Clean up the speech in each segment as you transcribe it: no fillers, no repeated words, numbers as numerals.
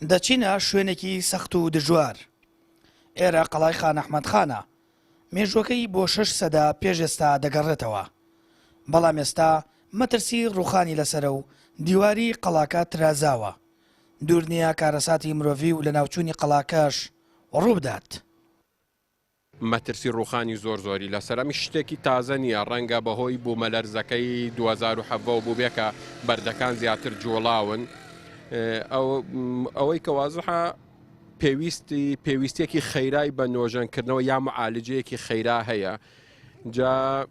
دەچینە شوێنێکی سەخت و دژوار. ئێرە قەڵای خان ئەحمەدخانە. مێژوەکەی بۆ 6 سەدا پێش ئێستا دەگەڕێتەوە. بەڵام ئێستا مەترسی ڕووخانی لەسرە و دیواری قەڵاکە ترازاوە. دوور نییە کارەساتی مرۆڤی و لە ناوچوونی قەڵاکەش ڕووبدات. مەترسی ڕووخانی زۆری لەسەرمی شتێکی تازە نییە، ڕەنگە بەهۆی بوومەلەرزەکەی 2007 بوو بێکە بەردەکان زیاتر جۆڵاون. ئەوەی کە وازحە پێویستێکی خەیرای بە نۆژەنکردنەوە یا معالجەیەکی خەیرا هەیە. جا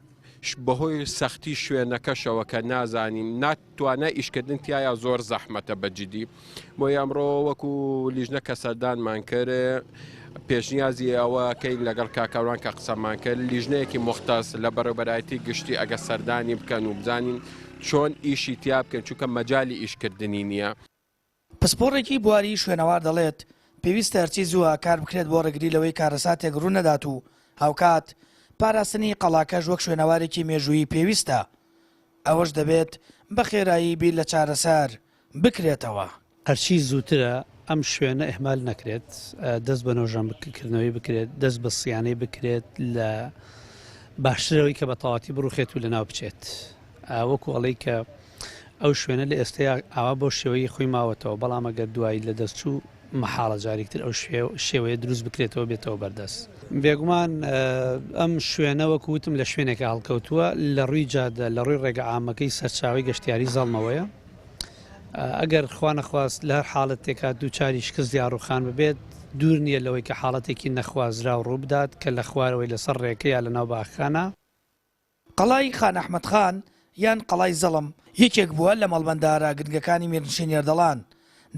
بەهۆی سەختی شوێنەکەشەوە کە نازانین ناتوانە ئیشکردن تایە زۆر زەحمەتە بەجددی بۆ ئەمڕۆ وەکو لیژنە کە سەردانمان کرد پێشنیازی ئەوەکەی لەگەڵ کاکەوان کە قسەمان کرد لیژنەیەکی مختص لە بەڕێوەبەرایەتی گشتی ئەگە سەردانی بکەن و بزانین چۆن ئیشی تیا بکەن چونکە مەجای ئیشکردنی نییە. پسپۆڕێکی بواری شوێنەوار دەڵێت پێویستە هەرچی زووە کار بکرێت بۆ ڕێگری لەوەی کارەساتێک ڕوو نەدات و هاوکات پاراستنی قەڵاکەش وەک شوێنەوارێکی مێژووی پێویستە. ئەوەش دەبێت بە خێرایی بیر لە چارەسەر بکرێتەوە. هەرچی زووترە ئەم شوێنە ئەحمال نەکرێت، دەست بە نۆژانکردنەوەی بکرێت، دەست بە سیانەی بکرێت لە باشترەوەی کە بە تەواتی بڕوخێت و لە ناو بچێت. وەکو ئەڵەی کە ئەو شوێنە لە ئێستەیە ئاوا بۆ شێوەی خۆی ماوەتەوە، بەڵام ئەگەر دوایی لە دەستچوو مەحاڵە جارێکتر ئەو شێوەیە دروست بکرێتەوە بێتەوە بەردەست. بێگومان ئەم شوێنە وەکوتم لە شوێنێکە هەڵکەوتووە لە ڕووی جادە لە ڕووی ڕێگە عامەکەی سەرچاوی گەشتیاری زەڵمەوەیە. ئەگەر خوا نەخواست لە هەر حاڵەتێکا دووچاری شکست یاڕوخان ببێت دوور نییە لەوەی کە حاڵەتێکی نەخوازرا و ڕوو بدات کە لە خوارەوەی لەسەر ڕێەکەیە لە ناو باخانە. قەڵای خان ئەحمەدخان یان قەڵای زەڵم یەکێک بووە لە مەڵبەندارە گرنگەکانی میرنشین نێردەڵان.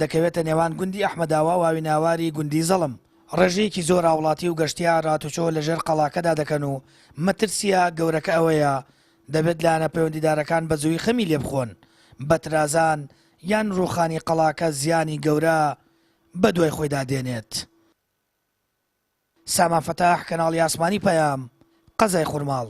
دەکەوێتە نێوان گوندی ئەحمەداوا و ئاویناواری گوندی زەڵم. ڕێژەیەکی زۆر هاوڵاتی و گەشتیار ڕاتوچۆ لەژێر قەڵاکەدا دەکەن و مەترسیە گەورەکە ئەوەیە دەبێت لایەنە پەیوەندیدارەکان بە زووی خەمی لێ بخۆن بە ترازان یان ڕووخانی قەڵاکە زیانی گەورە بە دوای خۆیدا دێنێت. سامان فەتاح، کەناڵی ئاسمانی پەیام، قەزای خورماڵ.